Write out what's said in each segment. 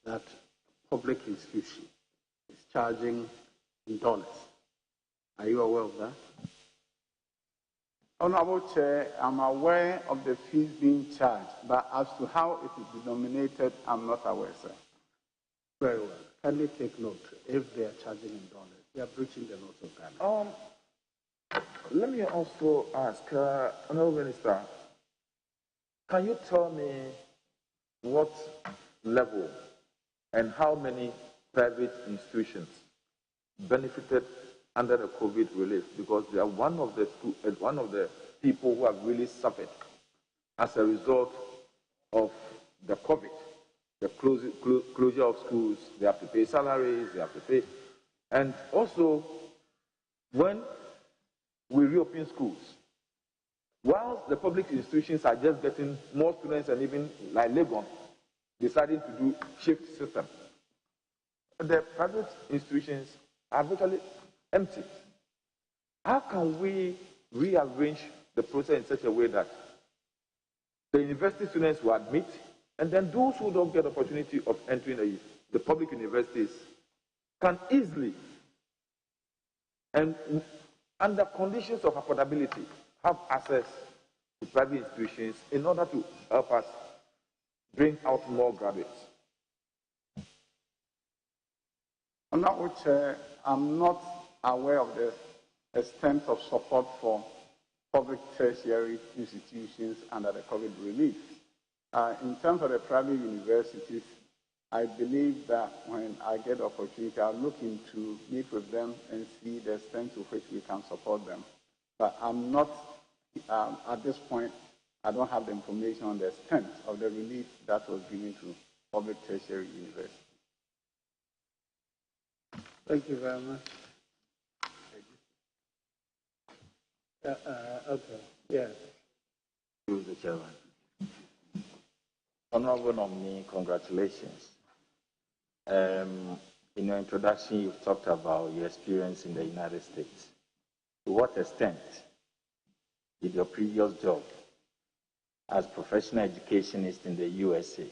that public institution is charging in dollars. Are you aware of that? Honorable Chair, I'm aware of the fees being charged, but as to how it is denominated, I'm not aware, sir. Very well. Kindly take note. If they are charging in dollars, they are breaching the laws of Ghana. Let me also ask, Honorable Minister, can you tell me what level and how many private institutions benefited under the COVID relief? Because they are one of the people who have really suffered as a result of the COVID. The closure of schools, they have to pay salaries, they have to pay. And also, when we reopen schools, whilst the public institutions are just getting more students and even like Legon, deciding to do shift system, the private institutions are virtually empty. How can we rearrange the process in such a way that the university students will admit, and then those who don't get the opportunity of entering the public universities can easily and under conditions of affordability have access to private institutions in order to help us bring out more graduates? Honorable Chair, I'm not aware of the extent of support for public tertiary institutions under the COVID relief. In terms of the private universities, I believe that when I get the opportunity, I'll look into, meet with them and see the extent to which we can support them. But I'm not, at this point, I don't have the information on the extent of the relief that was given to public tertiary universities. Thank you very much. Okay, yes. Mr. Chairman. Honorable nominee, congratulations. In your introduction, you've talked about your experience in the United States. To what extent did your previous job as professional educationist in the USA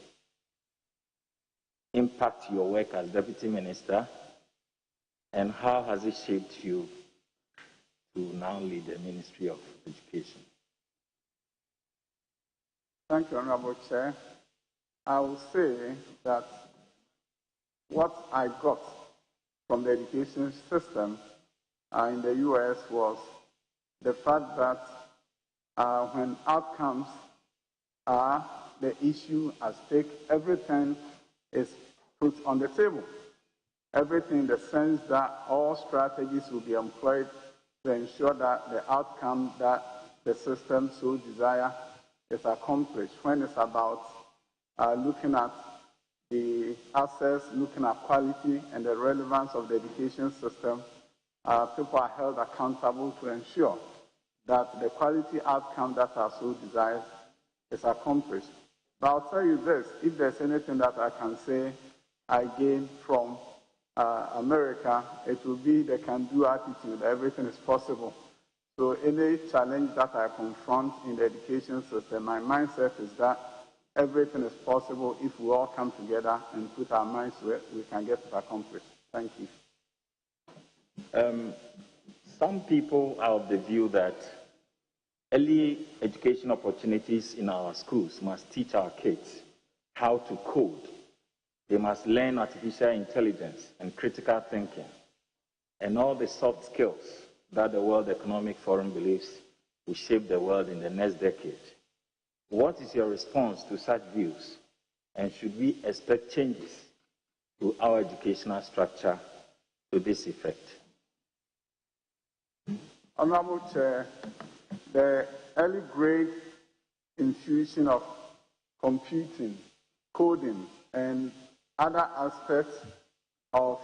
impact your work as Deputy Minister, and how has it shaped you to now lead the Ministry of Education? Thank you, Honorable Chair. I will say that what I got from the education system in the U.S. was the fact that when outcomes are the issue at stake, everything is put on the table. Everything in the sense that all strategies will be employed to ensure that the outcome that the system so desire is accomplished. When it's about looking at the access, looking at quality and the relevance of the education system, people are held accountable to ensure that the quality outcome that are so desired is accomplished. But I'll tell you this, if there's anything that I can say I gained from America, it will be the can-do attitude. Everything is possible. So any challenge that I confront in the education system, my mindset is that everything is possible if we all come together and put our minds where we can get it accomplished. Thank you. Some people are of the view that early education opportunities in our schools must teach our kids how to code. They must learn artificial intelligence and critical thinking and all the soft skills that the World Economic Forum believes will shape the world in the next decade. What is your response to such views, and should we expect changes to our educational structure to this effect? Honorable Chair, the early grade infusion of computing, coding, and other aspects of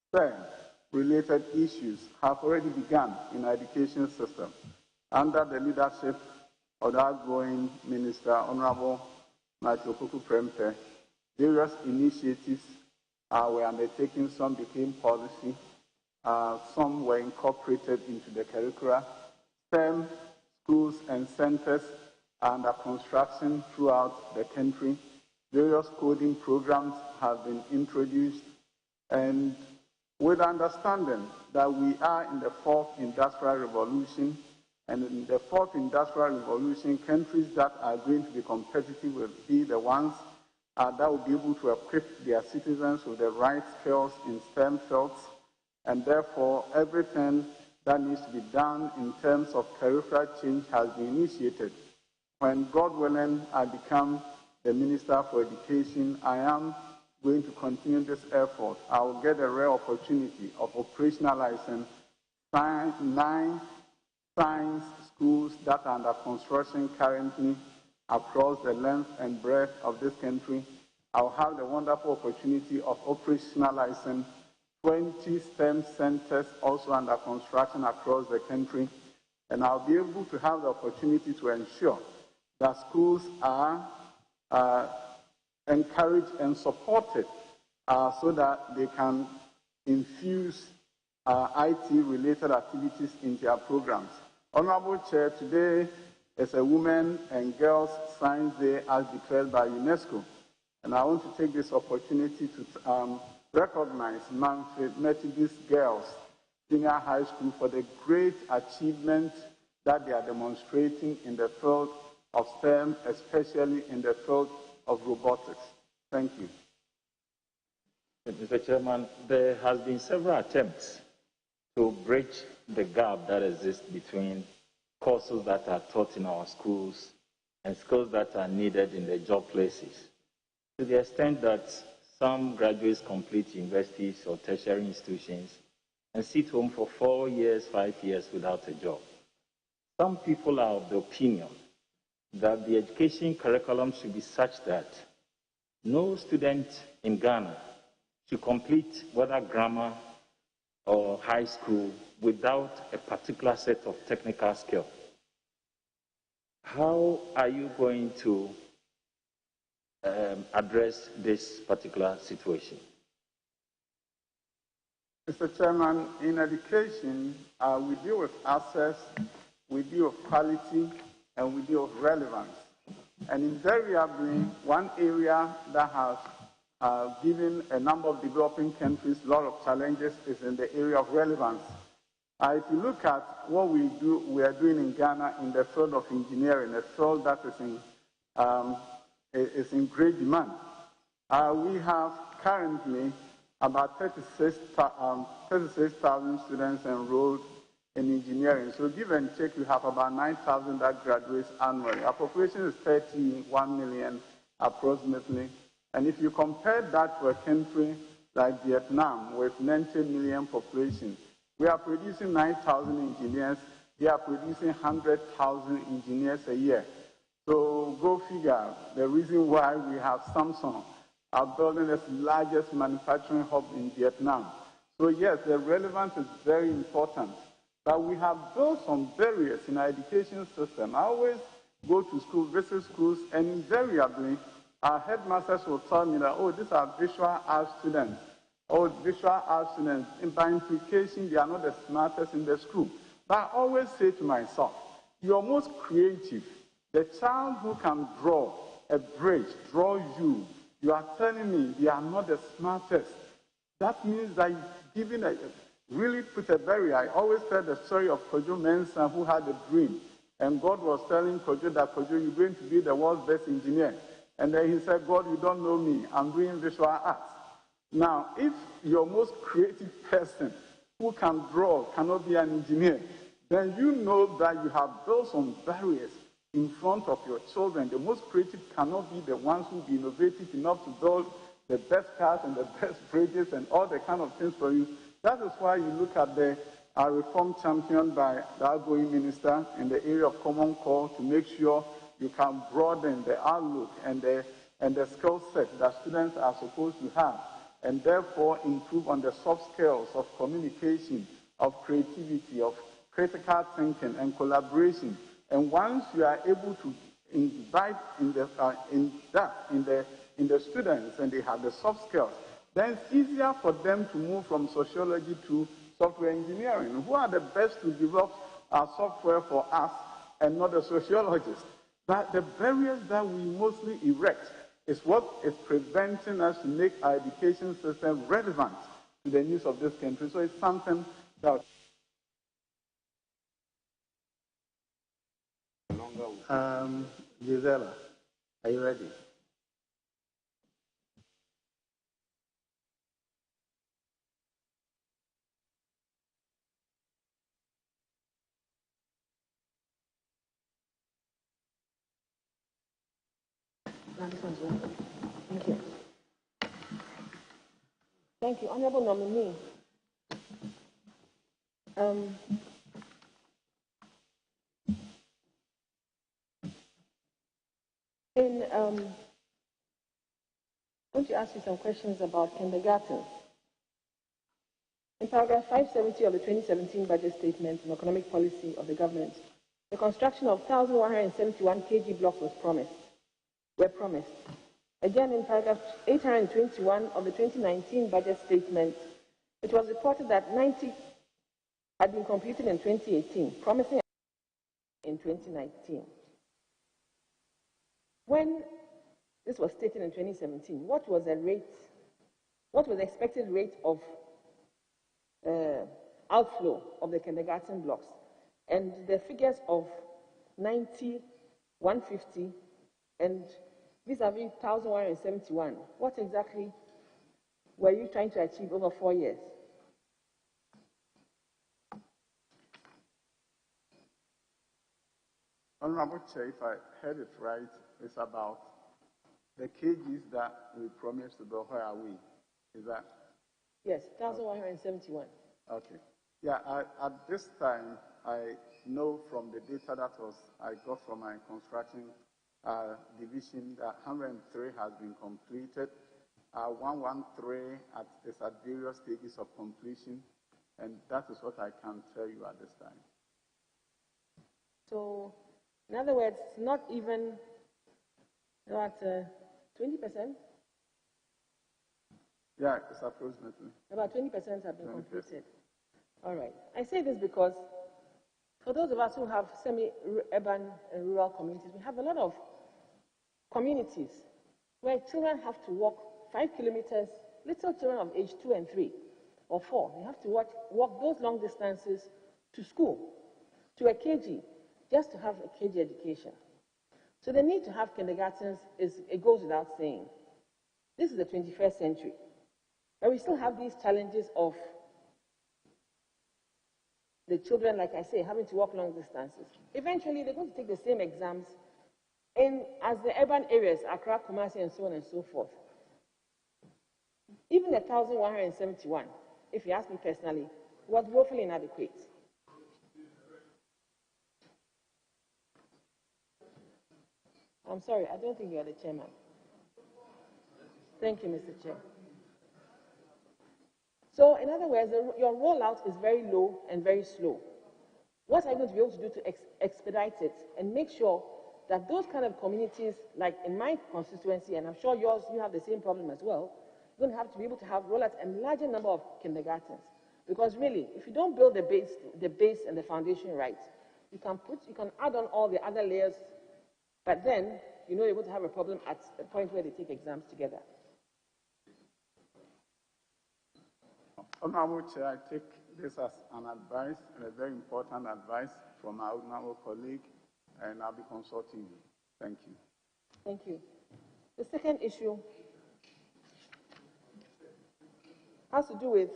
STEM-related issues have already begun in our education system under the leadership of the outgoing Minister, Honorable Matthew Prempeh. Various initiatives were undertaken, some became policy, some were incorporated into the curricula. STEM schools and centers are under construction throughout the country. Various coding programs have been introduced, and with understanding that we are in the fourth industrial revolution, and in the fourth industrial revolution, countries that are going to be competitive will be the ones that will be able to equip their citizens with the right skills in STEM fields, and therefore everything that needs to be done in terms of peripheral change has been initiated. When, God willing, I become the Minister for Education, I am going to continue this effort. I will get a rare opportunity of operationalizing 9 science schools that are under construction currently across the length and breadth of this country. I'll have the wonderful opportunity of operationalizing 20 STEM centers also under construction across the country, and I'll be able to have the opportunity to ensure that schools are encouraged and supported so that they can infuse IT-related activities into their programs. Honorable Chair, today is a Women and Girls Science Day as declared by UNESCO, and I want to take this opportunity to recognize Manfred Methodist Girls Senior High School for the great achievement that they are demonstrating in the field of STEM, especially in the field of robotics. Thank you. Mr. Chairman, there has been several attempts to bridge the gap that exists between courses that are taught in our schools and skills that are needed in the job places, to the extent that some graduates complete universities or tertiary institutions and sit home for 4 years, 5 years without a job. Some people are of the opinion that the education curriculum should be such that no student in Ghana should complete whether grammar or high school without a particular set of technical skill. How are you going to address this particular situation? Mr. Chairman, in education, we deal with access, we deal with quality, and we deal with relevance. And invariably, one area that has given a number of developing countries a lot of challenges is in the area of relevance. If you look at what we are doing in Ghana in the field of engineering, a field that is in great demand. We have currently about 36,000 students enrolled in engineering. So give and take, we have about 9,000 that graduates annually. Our population is 31 million approximately. And if you compare that to a country like Vietnam with 90 million population, we are producing 9,000 engineers. They are producing 100,000 engineers a year. So go figure the reason why we have Samsung building the largest manufacturing hub in Vietnam. So yes, the relevance is very important. But we have built some barriers in our education system. I always go to school, visit schools, and invariably our headmasters will tell me that, oh, these are visual arts students. Oh, visual arts students. And by implication, they are not the smartest in the school. But I always say to myself, you're most creative. The child who can draw a bridge, draw you, you are telling me they are not the smartest. That means that giving really put a barrier. I always tell the story of Kojo Mensah, who had a dream. And God was telling Kojo that, Kojo, you're going to be the world's best engineer. And then he said, God, you don't know me. I'm doing visual arts. Now, if your most creative person who can draw cannot be an engineer, then you know that you have built some barriers in front of your children. The most creative cannot be the ones who be innovative enough to build the best cars and the best bridges and all the kind of things for you. That is why you look at the reform championed by the outgoing minister in the area of common core to make sure you can broaden the outlook and the skill set that students are supposed to have, and therefore improve on the soft skills of communication, of creativity, of critical thinking and collaboration. And once you are able to invite in the students and they have the soft skills, then it's easier for them to move from sociology to software engineering. Who are the best to develop software for us and not the sociologists? But the barriers that we mostly erect It's what is preventing us to make our education system relevant to the needs of this country. So it's something that... Gisela, are you ready? Thank you. Thank you, Honourable Nominee. I'm going to ask you some questions about kindergarten. In paragraph 570 of the 2017 budget statement on economic policy of the government, the construction of 1,171 kg blocks were promised. Again, in paragraph 821 of the 2019 budget statement, it was reported that 90 had been completed in 2018, promising in 2019. When this was stated in 2017, what was the expected rate of outflow of the kindergarten blocks? And the figures of 90, 150, and vis-a-vis 1,171, what exactly were you trying to achieve over 4 years? Honorable Chair, if I heard it right, it's about the kgs that we promised to go. Where are we? Is that? Yes, 1,171. Okay. Yeah, at this time, I know from the data that I got from my construction division that 103 has been completed. 113 is at various stages of completion, and that is what I can tell you at this time. So, in other words, not even about 20%? Yeah, it's approximately. About 20% have been completed. All right. I say this because for those of us who have semi-urban and rural communities, we have a lot of communities where children have to walk 5 kilometers, little children of age 2 and 3 or 4. They have to walk those long distances to school, to a KG, just to have a KG education. So the need to have kindergartens it goes without saying. This is the 21st century. But we still have these challenges of the children, like I say, having to walk long distances. Eventually, they're going to take the same exams as the urban areas, Accra, Kumasi, and so on and so forth. Even the 1,171, if you ask me personally, was woefully inadequate. I'm sorry, I don't think you are the chairman. Thank you, Mr. Chair. So, in other words, your rollout is very low and very slow. What are you going to be able to do to expedite it and make sure that those kind of communities, like in my constituency, and I'm sure yours, you have the same problem as well, you're going to have to be able to have rollouts and larger number of kindergartens. Because really, if you don't build the base and the foundation right, you can add on all the other layers, but then you're not able to have a problem at the point where they take exams together. Honorable Chair, I take this as an advice, and a very important advice from our honorable colleague, and I'll be consulting you. Thank you. Thank you. The second issue has to do with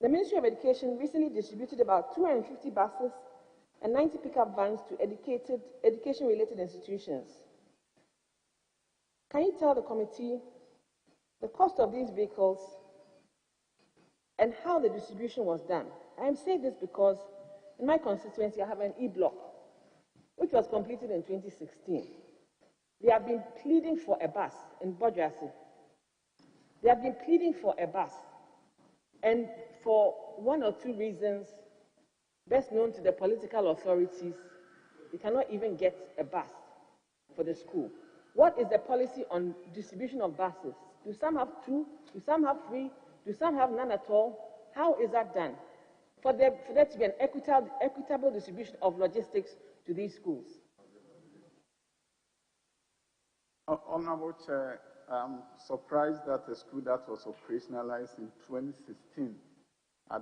the Ministry of Education recently distributed about 250 buses and 90 pickup vans to education-related institutions. Can you tell the committee the cost of these vehicles and how the distribution was done? I am saying this because in my constituency I have an E-block, which was completed in 2016. They have been pleading for a bus in Bodrasi. They have been pleading for a bus, and for one or two reasons, best known to the political authorities, they cannot even get a bus for the school. What is the policy on distribution of buses? Do some have 2? Do some have 3? Do some have none at all? How is that done? For there to be an equitable distribution of logistics to these schools. Honorable Chair, I'm surprised that a school that was operationalized in 2016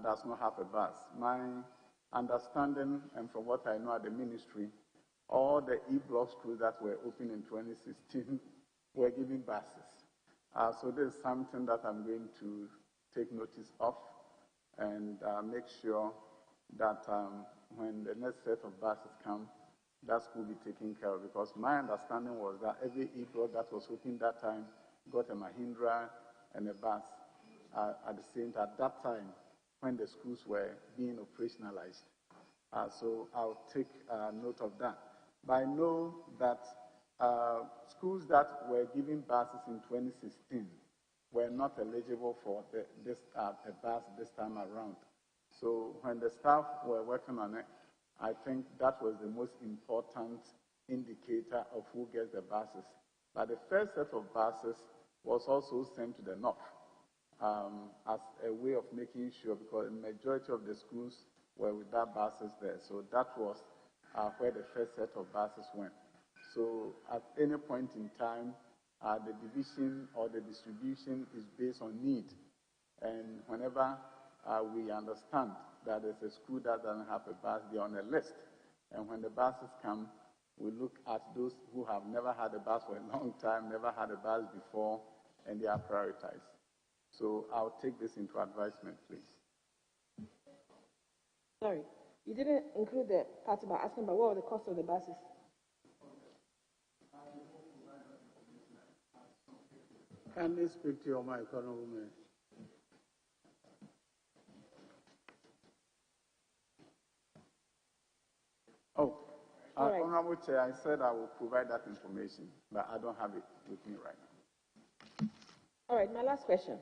does not have a bus. My understanding, and from what I know at the ministry, all the E-block schools that were opened in 2016 were given buses. So this is something that I'm going to take notice of and make sure that when the next set of buses come, that school will be taken care of. Because my understanding was that every E-block that was opened that time got a Mahindra and a bus at the same time, at that time when the schools were being operationalized. So I'll take note of that. But I know that schools that were given buses in 2016 were not eligible for a bus this time around. So when the staff were working on it, I think that was the most important indicator of who gets the buses. But the first set of buses was also sent to the north as a way of making sure, because the majority of the schools were without buses there. So that was where the first set of buses went. So at any point in time, the division or the distribution is based on need. And whenever we understand that there's a school that doesn't have a bus, they're on a list. And when the buses come, we look at those who have never had a bus for a long time, never had a bus before, and they are prioritized. So I'll take this into advisement, please. Sorry, you didn't include the part about asking about what were the cost of the buses. Can you speak to your mic, Honorable Mayor? Oh, right. Honorable Chair, I said I will provide that information, but I don't have it with me right now. All right, my last question.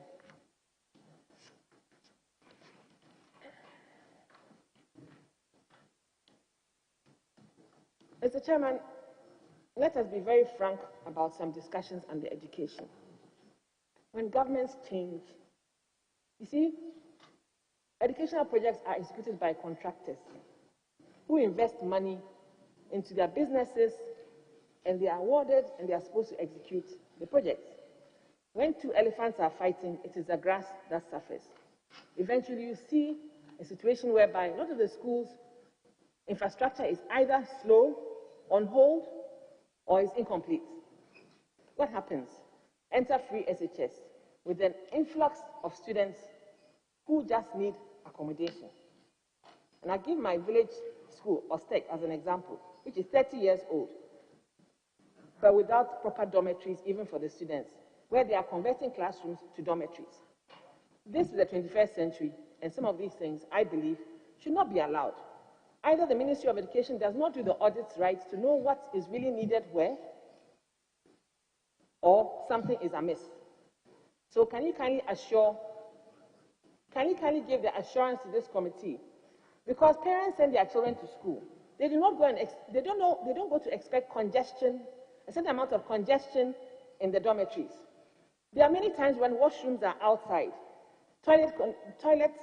Mr. Chairman, let us be very frank about some discussions under education. When governments change, you see, educational projects are executed by contractors who invest money into their businesses, and they are awarded and they are supposed to execute the projects. When two elephants are fighting, it is the grass that suffers. Eventually, you see a situation whereby a lot of the schools' infrastructure is either slow, on hold, or is incomplete. What happens? Enter free SHS with an influx of students who just need accommodation. And I give my village school, Ostek, as an example, which is 30 years old, but without proper dormitories even for the students, where they are converting classrooms to dormitories. This is the 21st century, and some of these things, I believe, should not be allowed. Either the Ministry of Education does not do the audits right to know what is really needed where, or something is amiss. So can you kindly give the assurance to this committee? Because parents send their children to school. They do not go and they don't go to expect congestion, a certain amount of congestion in the dormitories. There are many times when washrooms are outside. Toilets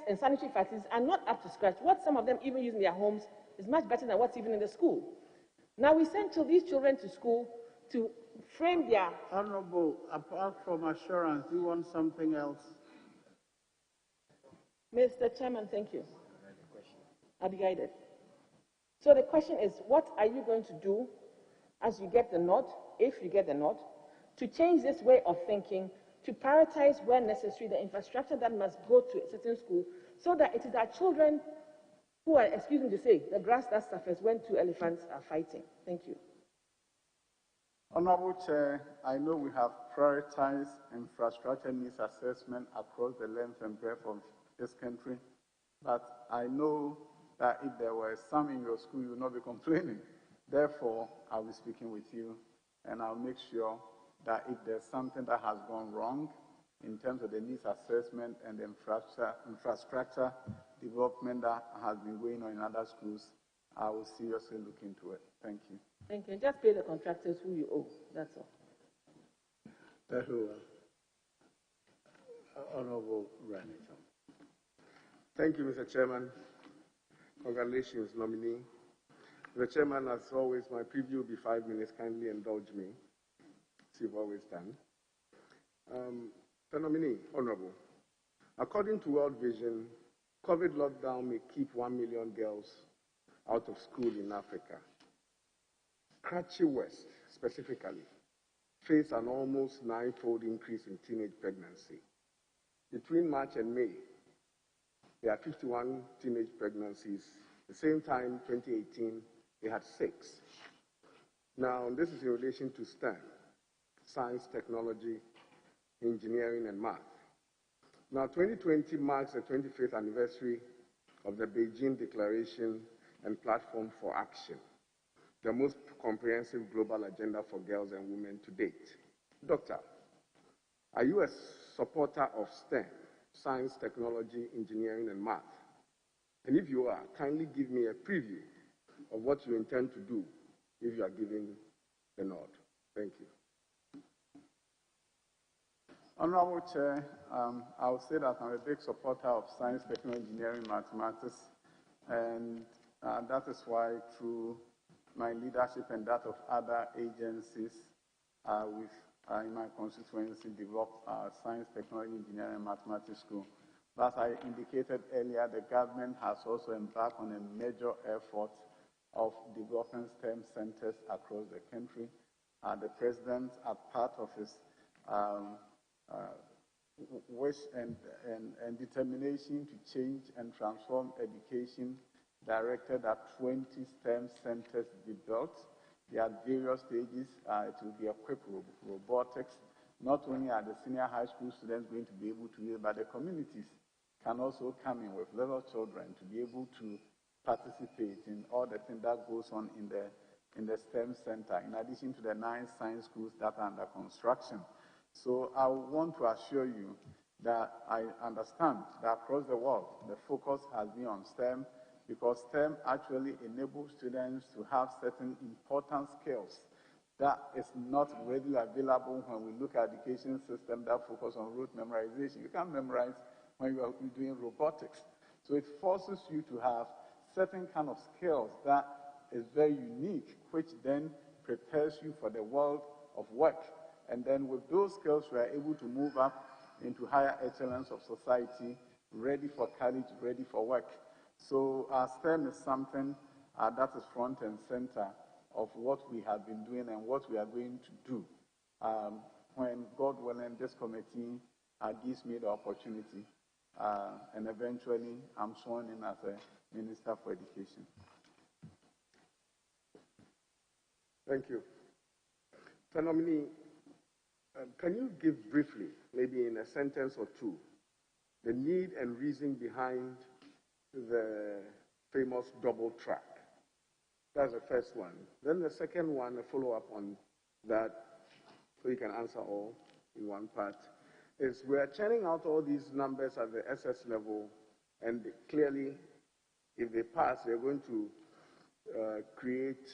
and sanitary facilities are not up to scratch. What some of them even use in their homes is much better than what's even in the school. Now we send these children to school to frame their... Honorable, apart from assurance, do you want something else? Mr. Chairman, thank you. I'll be guided. So the question is, what are you going to do as you get the nod, if you get the nod, to change this way of thinking, to prioritize where necessary the infrastructure that must go to a certain school, so that it is our children who are, excuse me to say, the grass that suffers when two elephants are fighting. Thank you. Honorable Chair, I know we have prioritized infrastructure needs assessment across the length and breadth of this country, but I know that if there were some in your school, you would not be complaining. Therefore, I'll be speaking with you, and I'll make sure that if there's something that has gone wrong in terms of the needs assessment and the infrastructure development that has been going on in other schools, I will seriously look into it. Thank you. Thank you. Just pay the contractors who you owe. That's all. Very well. Honorable Ranito. Thank you, Mr. Chairman. Congratulations, nominee. Mr. Chairman, as always, my preview will be 5 minutes. Kindly indulge me. you've always done. The nominee, Honorable, according to World Vision, COVID lockdown may keep 1 million girls out of school in Africa. Karachi West, specifically, faced an almost 9-fold increase in teenage pregnancy. Between March and May, there are 51 teenage pregnancies. At the same time, 2018, they had 6. Now, this is in relation to STEM, science, technology, engineering, and math. Now, 2020 marks the 25th anniversary of the Beijing Declaration and Platform for Action, the most comprehensive global agenda for girls and women to date. Doctor, are you a supporter of STEM, science, technology, engineering, and math? And if you are, kindly give me a preview of what you intend to do if you are given the nod. Thank you. Honorable Chair, I will say that I'm a big supporter of science, technology, engineering, mathematics, and that is why through my leadership and that of other agencies in my constituency developed science, technology, engineering, and mathematics school. As I indicated earlier, the government has also embarked on a major effort of developing STEM centers across the country. The President, as part of his wish and determination to change and transform education, directed that 20 STEM centers be built. They are at various stages. It will be equipped with robotics. Not only are the senior high school students going to be able to use it, but the communities can also come in with little children to be able to participate in all the things that goes on in the STEM center, in addition to the 9 science schools that are under construction. So I want to assure you that I understand that across the world, the focus has been on STEM, because STEM actually enables students to have certain important skills that is not readily available when we look at education system that focus on rote memorization. You can't memorize when you're doing robotics. So it forces you to have certain kind of skills that is very unique, which then prepares you for the world of work. And then with those skills, we are able to move up into higher echelons of society, ready for college, ready for work. So STEM is something that is front and center of what we have been doing and what we are going to do when, God willing, this committee gives me the opportunity and eventually I'm sworn in as a Minister for Education. Thank you. The nominee, can you give briefly, maybe in a sentence or two, the need and reason behind the famous double track? That's the first one. Then the second one, a follow-up on that, so you can answer all in one part, is we are churning out all these numbers at the SS level, and clearly, if they pass, they're going to create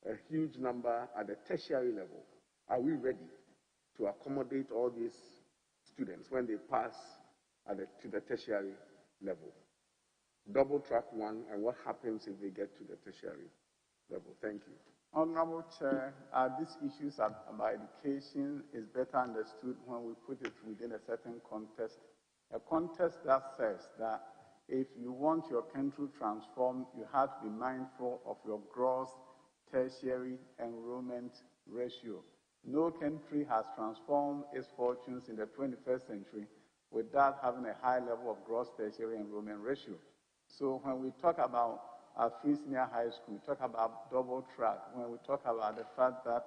a huge number at the tertiary level. Are we ready to accommodate all these students when they pass to the tertiary level? Double track one, and what happens if they get to the tertiary level? Thank you. Honorable Chair, these issues about education is better understood when we put it within a certain context. A context that says that if you want your country transformed, you have to be mindful of your gross tertiary enrollment ratio. No country has transformed its fortunes in the 21st century without having a high level of gross tertiary enrollment ratio. So when we talk about a free senior high school, we talk about double track, when we talk about the fact that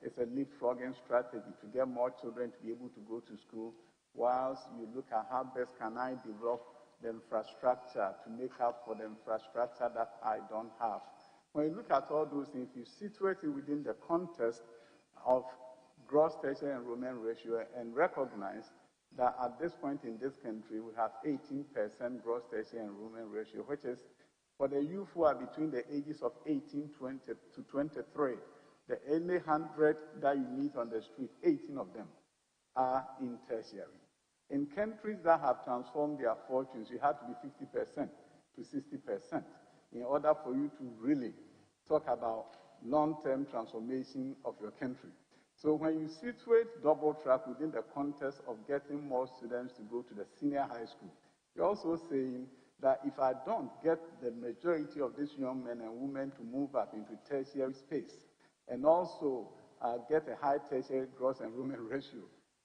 it's a leapfrogging strategy to get more children to be able to go to school, whilst you look at how best can I develop the infrastructure to make up for the infrastructure that I don't have. When you look at all those things, you situate it within the context of gross tertiary enrollment ratio and recognize that at this point in this country, we have 18% gross tertiary enrollment ratio, which is for the youth who are between the ages of 18 to 23. The only 100 that you meet on the street, 18 of them are in tertiary. In countries that have transformed their fortunes, you have to be 50% to 60% in order for you to really talk about long-term transformation of your country. So when you situate double track within the context of getting more students to go to the senior high school, you're also saying that if I don't get the majority of these young men and women to move up into tertiary space, and also get a high tertiary gross enrollment ratio,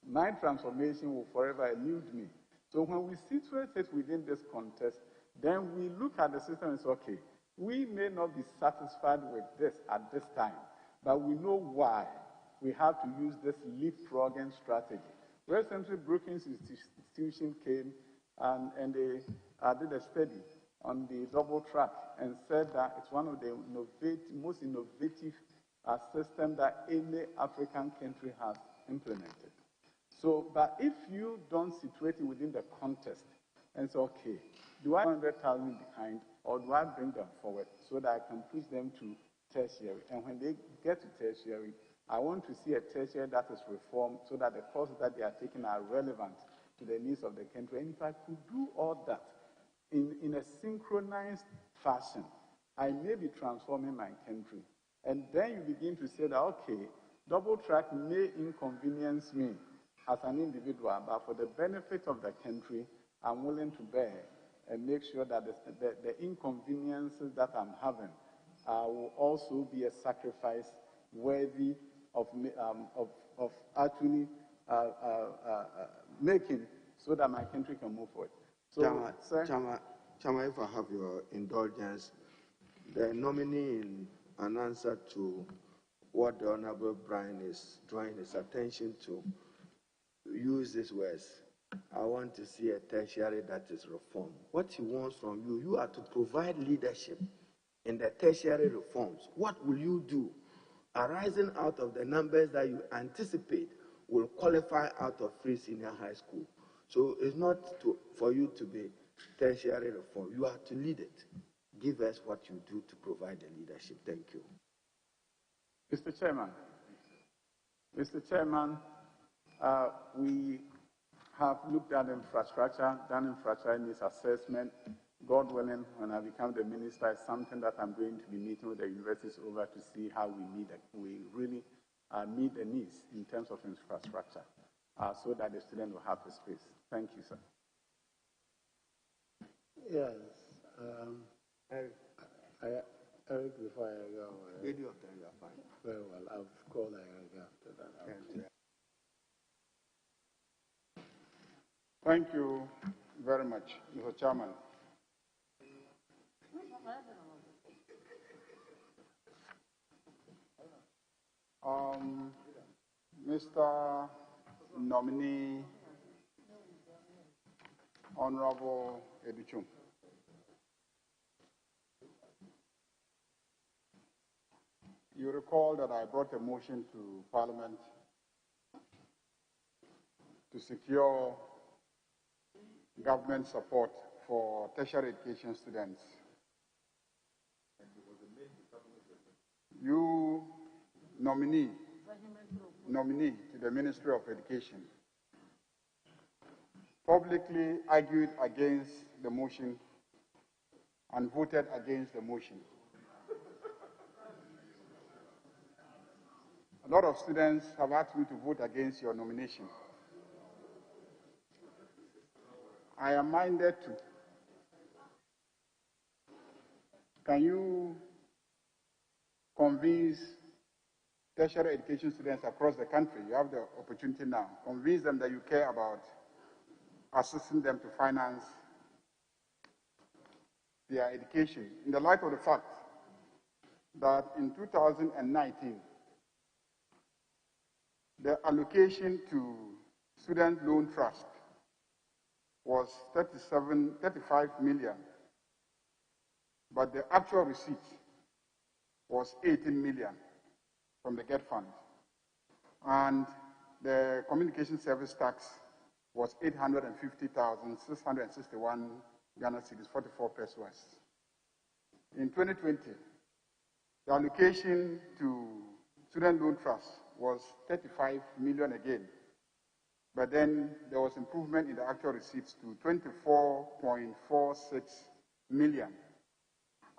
my transformation will forever elude me. So when we situate it within this context, then we look at the system and say, okay, we may not be satisfied with this at this time, but we know why we have to use this leapfrogging strategy. West Central Brookings Institution came and they did a study on the double track and said that it's one of the most innovative systems that any African country has implemented. So, but if you don't situate it within the context and say, okay, do I 100,000 behind or do I bring them forward so that I can push them to tertiary? And when they get to tertiary, I want to see a tertiary that is reformed so that the courses that they are taking are relevant to the needs of the country. And if I could do all that in a synchronized fashion, I may be transforming my country. And then you begin to say that, okay, double track may inconvenience me as an individual, but for the benefit of the country, I'm willing to bear and make sure that the inconveniences that I'm having will also be a sacrifice worthy of actually making so that my country can move forward. So, Chama, if I have your indulgence, the nominee, in an answer to what the Honorable Brian is drawing his attention to, use these words: I want to see a tertiary that is reformed. What he wants from you, you are to provide leadership in the tertiary reforms. What will you do arising out of the numbers that you anticipate will qualify out of free senior high school? So it's not for you to be tertiary reform. You are to lead it. Give us what you do to provide the leadership. Thank you. Mr. Chairman, we have looked at infrastructure, done infrastructure needs assessment. God willing, when I become the minister, it's something that I'm going to be meeting with the universities over to see how we really meet the needs in terms of infrastructure so that the student will have the space. Thank you, sir. Yes. Eric, before I go. Video time, you are fine. Very well. I've called Eric after that. Thank you very much, Mr. Chairman. Mr. Nominee, Honorable Educhum. You recall that I brought a motion to Parliament to secure government support for tertiary education students. You, nominee to the Ministry of Education, publicly argued against the motion and voted against the motion. A lot of students have asked me to vote against your nomination. I am minded to. Can you convince tertiary education students across the country? You have the opportunity now. Convince them that you care about assisting them to finance their education in the light of the fact that in 2019, the allocation to Student Loan Trust was 35 million, but the actual receipt was 18 million from the GETFund. And the communication service tax was 850,661 Ghana cedis, 44 pesos. In 2020, the allocation to Student Loan Trust was 35 million again. But then there was improvement in the actual receipts to 24.46 million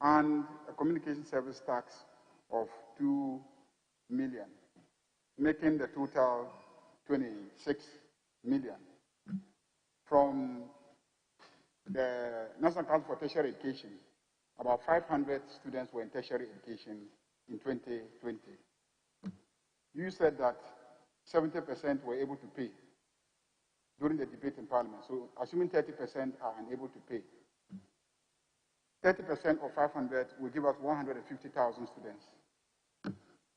and a communication service tax of 2 million. making the total 26 million. From the National Council for Tertiary Education, about 500 students were in tertiary education in 2020. You said that 70% were able to pay during the debate in Parliament. So assuming 30% are unable to pay, 30% of 500 will give us 150,000 students.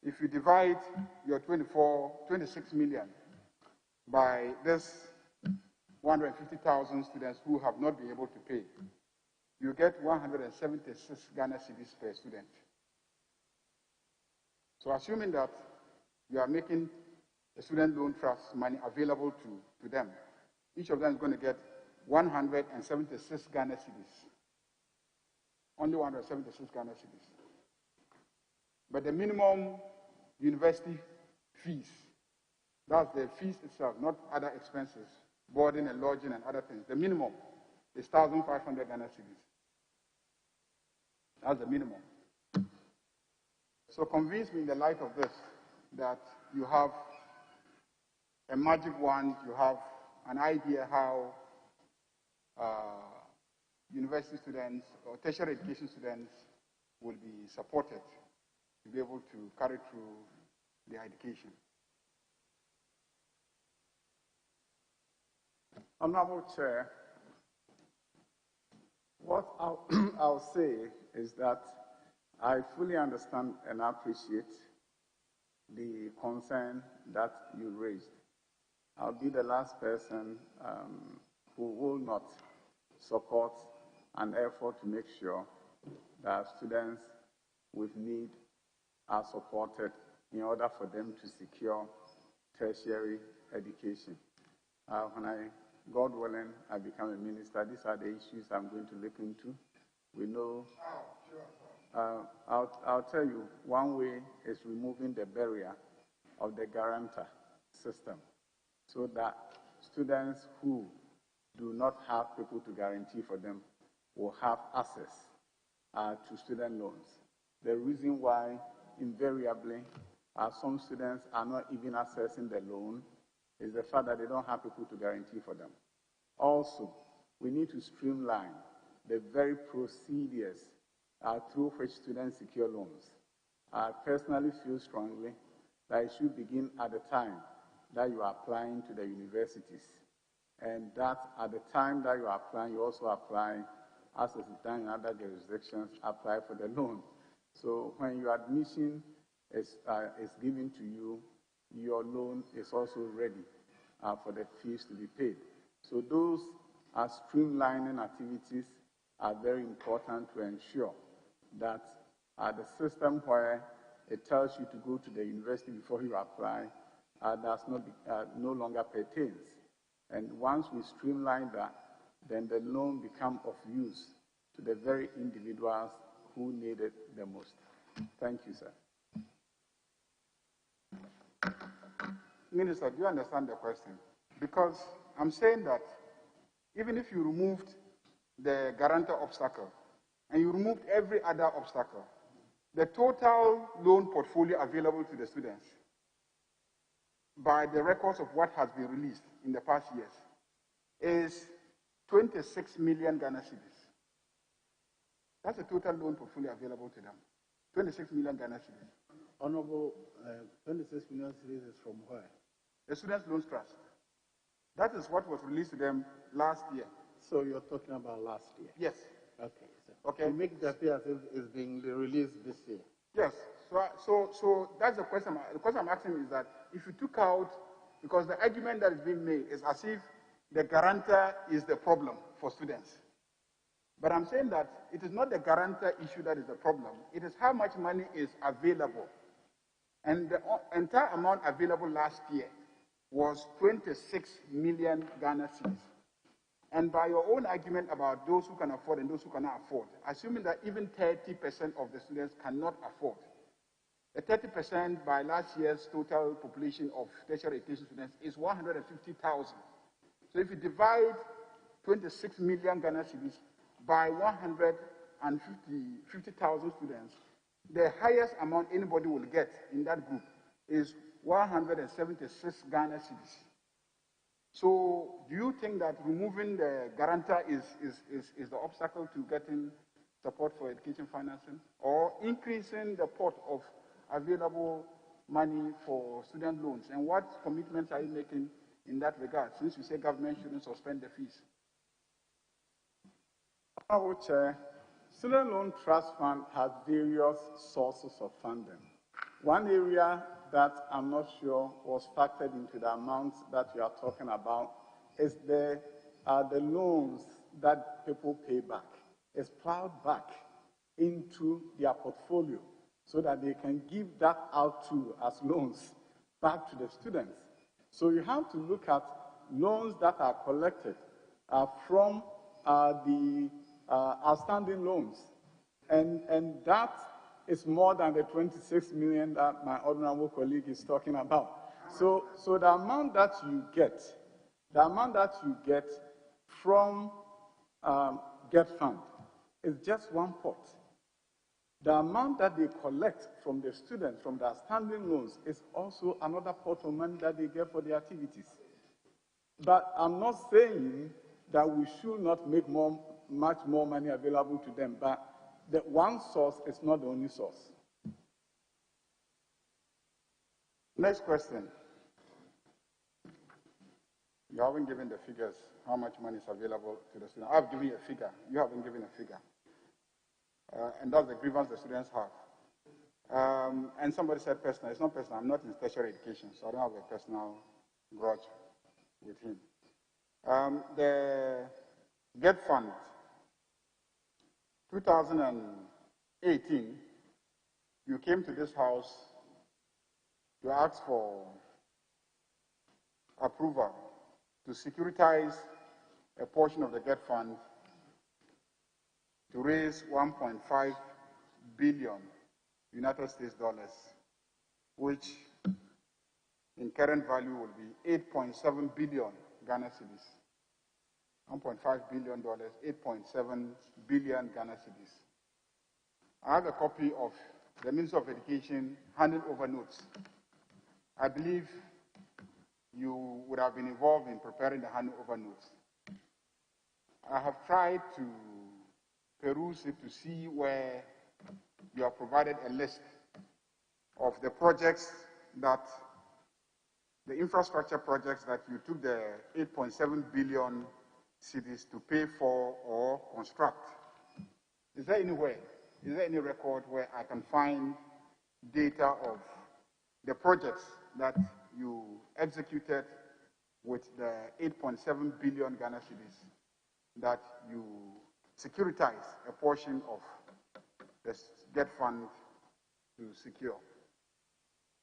If you divide your 26 million by this 150,000 students who have not been able to pay, you get 176 Ghana cedis per student. So assuming that you are making the student loan trust money available to them, each of them is going to get 176 Ghana cedis. Only 176 Ghana cedis. But the minimum university fees, that's the fees itself, not other expenses, boarding and lodging and other things. The minimum is 1,500 Ghana cedis. That's the minimum. So convince me in the light of this that you have a magic wand, you have an idea how university students or tertiary education students will be supported to be able to carry through their education. Honorable Chair, what I'll say is that I fully understand and appreciate the concern that you raised. I'll be the last person who will not support an effort to make sure that students with need are supported in order for them to secure tertiary education. When God willing, I become a minister, these are the issues I'm going to look into. We know, I'll tell you, one way is removing the barrier of the guarantor system so that students who do not have people to guarantee for them will have access to student loans. The reason why invariably some students are not even accessing the loan is the fact that they don't have people to guarantee for them. Also, we need to streamline the very procedures through which students secure loans. I personally feel strongly that it should begin at the time that you are applying to the universities, and that at the time that you are applying, you also apply, as is done in other jurisdictions, apply for the loan. So when your admission is given to you, your loan is also ready for the fees to be paid. So those streamlining activities are very important to ensure that the system where it tells you to go to the university before you apply does not no longer pertains. And once we streamline that, then the loan becomes of use to the very individuals who need it the most. Thank you, sir. Minister, do you understand the question? Because I'm saying that even if you removed the guarantor obstacle and you removed every other obstacle, the total loan portfolio available to the students by the records of what has been released in the past years is 26 million Ghana cedis. That's the total loan portfolio available to them. 26 million Ghana cedis. Honorable, 26 million cedis is from where? The Students' Loans Trust. That is what was released to them last year. So you're talking about last year? Yes. Okay. Okay. To make it appear as if it's being released this year. Yes. So that's the question. The question I'm asking is that if you took out, because the argument that is being made is as if the guarantor is the problem for students. But I'm saying that it is not the guarantor issue that is the problem. It is how much money is available. And the entire amount available last year was 26 million Ghana cedis. And by your own argument about those who can afford and those who cannot afford, assuming that even 30% of the students cannot afford, the 30% by last year's total population of tertiary education students is 150,000. So if you divide 26 million Ghana cedis by 150,000 students, the highest amount anybody will get in that group is 176 Ghana cedis. So do you think that removing the guarantor is the obstacle to getting support for education financing, or increasing the pot of available money for student loans? And what commitments are you making in that regard, since you say government shouldn't suspend the fees? Honorable Chair, Student Loan Trust Fund has various sources of funding. One area that I'm not sure was factored into the amounts that you are talking about is the loans that people pay back. It's plowed back into their portfolio so that they can give that out to as loans back to the students. So you have to look at loans that are collected from the outstanding loans. And that is more than the 26 million that my honorable colleague is talking about. So the amount that you get from GETFund is just one pot. The amount that they collect from the students, from the outstanding loans, is also another pot of money that they get for their activities. But I'm not saying that we should not make much more money available to them, but the one source is not the only source. Next question. You haven't given the figures, how much money is available to the students. I've given you a figure. You haven't given a figure. And that's the grievance the students have. And somebody said personal. It's not personal. I'm not in tertiary education, so I don't have a personal grudge with him. The GETFund, 2018, you came to this house to ask for approval to securitize a portion of the GETFund to raise 1.5 billion United States dollars, which in current value will be 8.7 billion Ghana cedis. $1.5 billion, 8.7 billion Ghana cedis. I have a copy of the Minister of Education handed over notes. I believe you would have been involved in preparing the handed over notes. I have tried to peruse it to see where you have provided a list of the projects that, the infrastructure projects that you took the 8.7 billion cedis to pay for or construct. Is there anywhere, is there any record where I can find data of the projects that you executed with the 8.7 billion Ghana cedis that you securitize a portion of the GETFund to secure?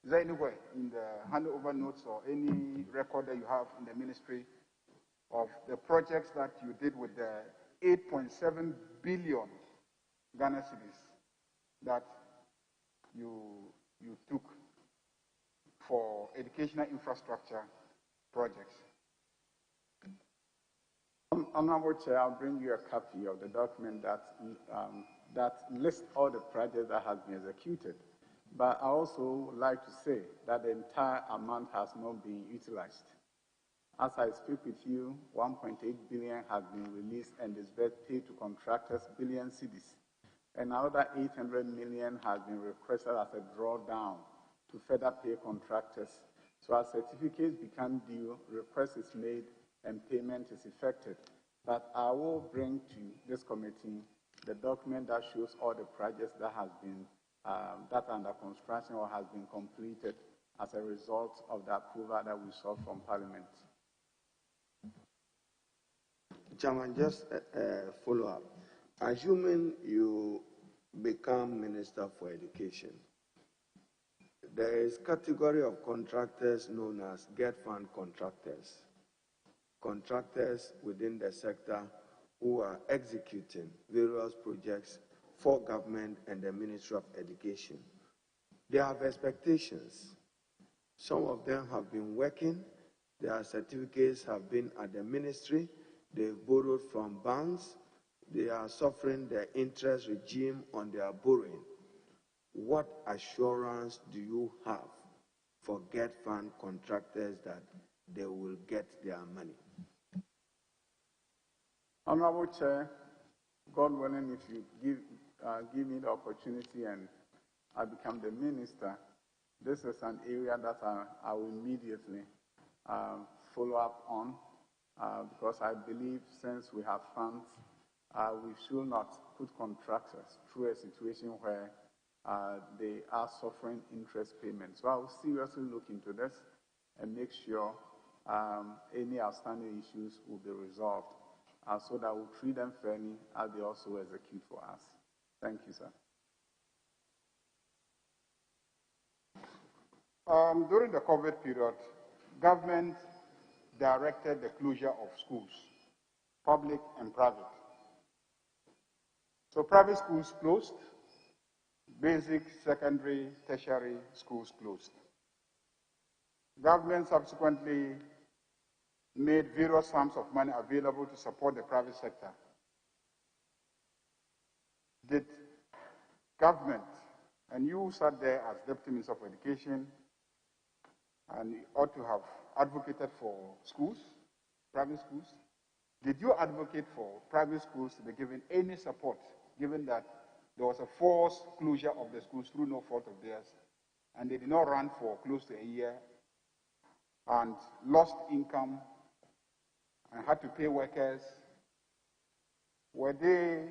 Is there anywhere in the handover notes or any record that you have in the ministry of the projects that you did with the 8.7 billion Ghana cedis that you took for educational infrastructure projects? Honorable Chair, I'll bring you a copy of the document that lists all the projects that have been executed. But I also would like to say that the entire amount has not been utilized. As I speak with you, 1.8 billion has been released and is paid to contractors, billion cedis. And another 800 million has been requested as a drawdown to further pay contractors. So as certificates become due, request is made and payment is effected. But I will bring to this committee the document that shows all the projects that has been that are under construction or has been completed as a result of the approval that we saw from Parliament. Chairman, just a follow-up. Assuming you become Minister for Education, there is a category of contractors known as GETFund contractors. Contractors within the sector who are executing various projects for government and the Ministry of Education. They have expectations. Some of them have been working. Their certificates have been at the ministry. They've borrowed from banks. They are suffering the interest regime on their borrowing. What assurance do you have for GETFund contractors that they will get their money? Honorable Chair, God willing, if you give me the opportunity and I become the minister, this is an area that I will immediately follow up on because I believe since we have funds, we should not put contractors through a situation where they are suffering interest payments. So I will seriously look into this and make sure any outstanding issues will be resolved so that we'll treat them fairly as they also execute for us. Thank you, sir. During the COVID period, government directed the closure of schools, public and private. So private schools closed, basic, secondary, tertiary schools closed. Government subsequently made various sums of money available to support the private sector. Did government, and you sat there as Deputy Minister of Education, and you ought to have advocated for schools, private schools. Did you advocate for private schools to be given any support, given that there was a forced closure of the schools through no fault of theirs, and they did not run for close to a year, and lost income, and had to pay workers? Were they